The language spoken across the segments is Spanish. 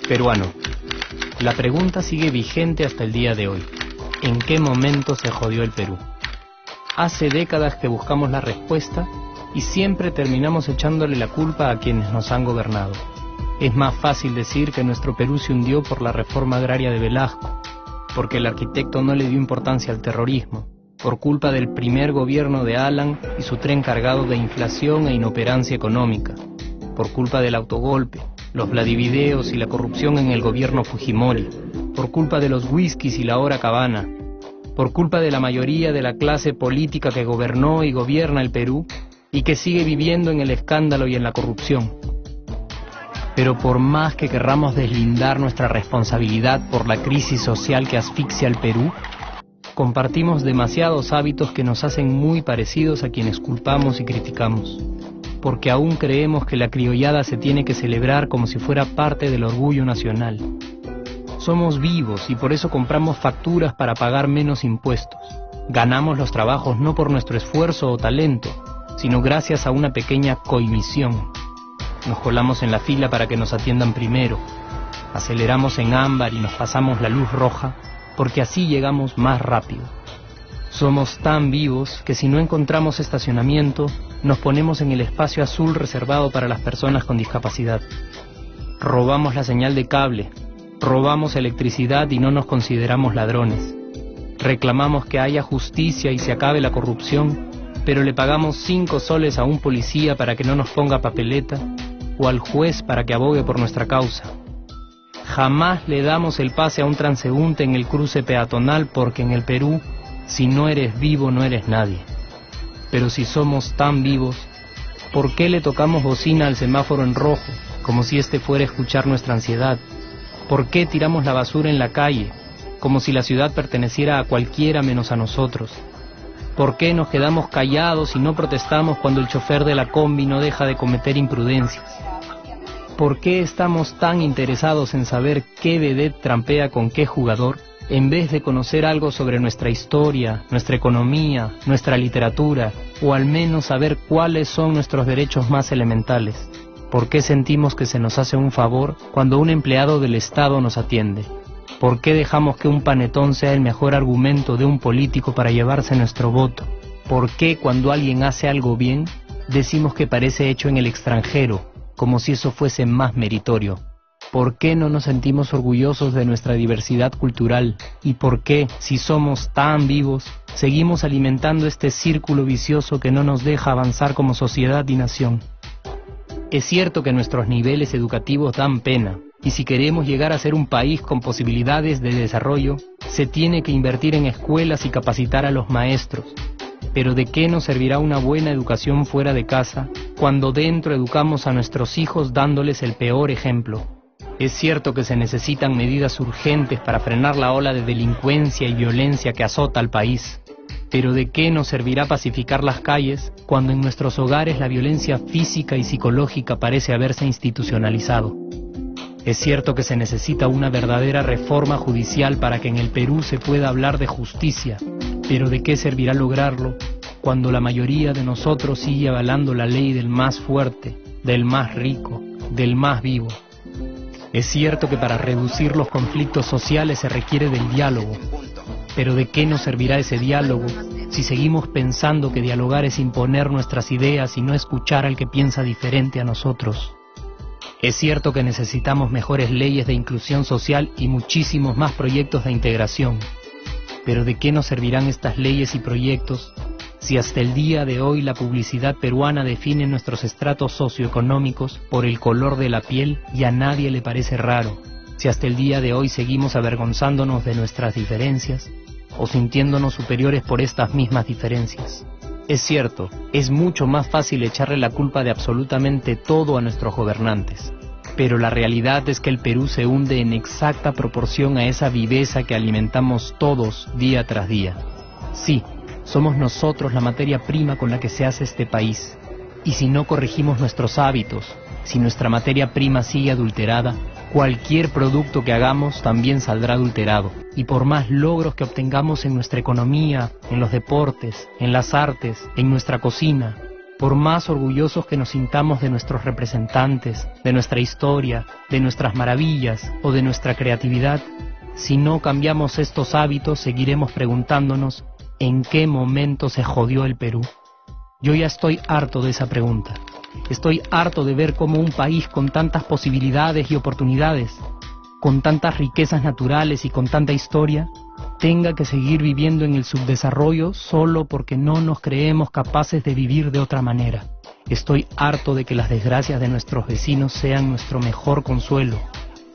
Peruano. La pregunta sigue vigente hasta el día de hoy. ¿En qué momento se jodió el Perú? Hace décadas que buscamos la respuesta y siempre terminamos echándole la culpa a quienes nos han gobernado. Es más fácil decir que nuestro Perú se hundió por la reforma agraria de Velasco, porque el arquitecto no le dio importancia al terrorismo, por culpa del primer gobierno de Alan y su tren cargado de inflación e inoperancia económica, por culpa del autogolpe, los Vladivideos y la corrupción en el gobierno Fujimori, por culpa de los whiskies y la hora cabana, por culpa de la mayoría de la clase política que gobernó y gobierna el Perú y que sigue viviendo en el escándalo y en la corrupción. Pero por más que querramos deslindar nuestra responsabilidad por la crisis social que asfixia al Perú, compartimos demasiados hábitos que nos hacen muy parecidos a quienes culpamos y criticamos, porque aún creemos que la criollada se tiene que celebrar como si fuera parte del orgullo nacional. Somos vivos y por eso compramos facturas para pagar menos impuestos. Ganamos los trabajos no por nuestro esfuerzo o talento, sino gracias a una pequeña coimisión. Nos colamos en la fila para que nos atiendan primero, aceleramos en ámbar y nos pasamos la luz roja, porque así llegamos más rápido. Somos tan vivos que si no encontramos estacionamiento, nos ponemos en el espacio azul reservado para las personas con discapacidad. Robamos la señal de cable, robamos electricidad y no nos consideramos ladrones. Reclamamos que haya justicia y se acabe la corrupción, pero le pagamos 5 soles a un policía para que no nos ponga papeleta o al juez para que abogue por nuestra causa. Jamás le damos el pase a un transeúnte en el cruce peatonal porque en el Perú, si no eres vivo, no eres nadie. Pero si somos tan vivos, ¿por qué le tocamos bocina al semáforo en rojo, como si este fuera a escuchar nuestra ansiedad? ¿Por qué tiramos la basura en la calle, como si la ciudad perteneciera a cualquiera menos a nosotros? ¿Por qué nos quedamos callados y no protestamos cuando el chofer de la combi no deja de cometer imprudencias? ¿Por qué estamos tan interesados en saber qué vedette trampea con qué jugador, en vez de conocer algo sobre nuestra historia, nuestra economía, nuestra literatura, o al menos saber cuáles son nuestros derechos más elementales? ¿Por qué sentimos que se nos hace un favor cuando un empleado del Estado nos atiende? ¿Por qué dejamos que un panetón sea el mejor argumento de un político para llevarse nuestro voto? ¿Por qué cuando alguien hace algo bien, decimos que parece hecho en el extranjero, como si eso fuese más meritorio? ¿Por qué no nos sentimos orgullosos de nuestra diversidad cultural? ¿Y por qué, si somos tan vivos, seguimos alimentando este círculo vicioso que no nos deja avanzar como sociedad y nación? Es cierto que nuestros niveles educativos dan pena, y si queremos llegar a ser un país con posibilidades de desarrollo, se tiene que invertir en escuelas y capacitar a los maestros. Pero ¿de qué nos servirá una buena educación fuera de casa, cuando dentro educamos a nuestros hijos dándoles el peor ejemplo? Es cierto que se necesitan medidas urgentes para frenar la ola de delincuencia y violencia que azota al país. Pero ¿de qué nos servirá pacificar las calles cuando en nuestros hogares la violencia física y psicológica parece haberse institucionalizado? Es cierto que se necesita una verdadera reforma judicial para que en el Perú se pueda hablar de justicia, pero ¿de qué servirá lograrlo cuando la mayoría de nosotros sigue avalando la ley del más fuerte, del más rico, del más vivo? Es cierto que para reducir los conflictos sociales se requiere del diálogo, pero ¿de qué nos servirá ese diálogo si seguimos pensando que dialogar es imponer nuestras ideas y no escuchar al que piensa diferente a nosotros? Es cierto que necesitamos mejores leyes de inclusión social y muchísimos más proyectos de integración, pero ¿de qué nos servirán estas leyes y proyectos si hasta el día de hoy la publicidad peruana define nuestros estratos socioeconómicos por el color de la piel y a nadie le parece raro? Si hasta el día de hoy seguimos avergonzándonos de nuestras diferencias o sintiéndonos superiores por estas mismas diferencias. Es cierto, es mucho más fácil echarle la culpa de absolutamente todo a nuestros gobernantes, pero la realidad es que el Perú se hunde en exacta proporción a esa viveza que alimentamos todos día tras día. Sí, somos nosotros la materia prima con la que se hace este país, y si no corregimos nuestros hábitos, si nuestra materia prima sigue adulterada, cualquier producto que hagamos también saldrá adulterado. y por más logros que obtengamos en nuestra economía, en los deportes, en las artes, en nuestra cocina, por más orgullosos que nos sintamos de nuestros representantes, de nuestra historia, de nuestras maravillas o de nuestra creatividad, si no cambiamos estos hábitos, seguiremos preguntándonos ¿en qué momento se jodió el Perú? Yo ya estoy harto de esa pregunta. Estoy harto de ver cómo un país con tantas posibilidades y oportunidades, con tantas riquezas naturales y con tanta historia, tenga que seguir viviendo en el subdesarrollo solo porque no nos creemos capaces de vivir de otra manera. Estoy harto de que las desgracias de nuestros vecinos sean nuestro mejor consuelo.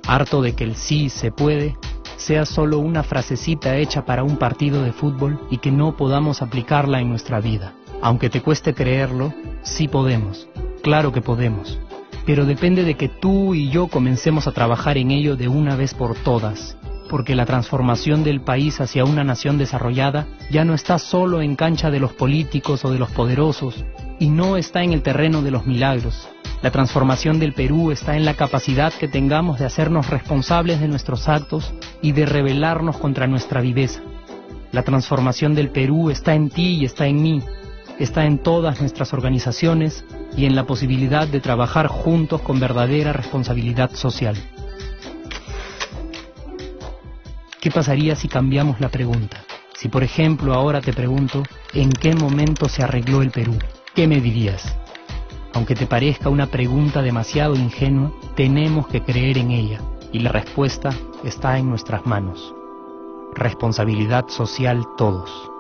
Harto de que el sí se puede sea solo una frasecita hecha para un partido de fútbol y que no podamos aplicarla en nuestra vida. Aunque te cueste creerlo, sí podemos. Claro que podemos. Pero depende de que tú y yo comencemos a trabajar en ello de una vez por todas. Porque la transformación del país hacia una nación desarrollada ya no está solo en cancha de los políticos o de los poderosos, y no está en el terreno de los milagros. La transformación del Perú está en la capacidad que tengamos de hacernos responsables de nuestros actos y de rebelarnos contra nuestra viveza. La transformación del Perú está en ti y está en mí, está en todas nuestras organizaciones y en la posibilidad de trabajar juntos con verdadera responsabilidad social. ¿Qué pasaría si cambiamos la pregunta? Si, por ejemplo, ahora te pregunto, ¿en qué momento se arregló el Perú? ¿Qué me dirías? Aunque te parezca una pregunta demasiado ingenua, tenemos que creer en ella, y la respuesta está en nuestras manos. Responsabilidad social todos.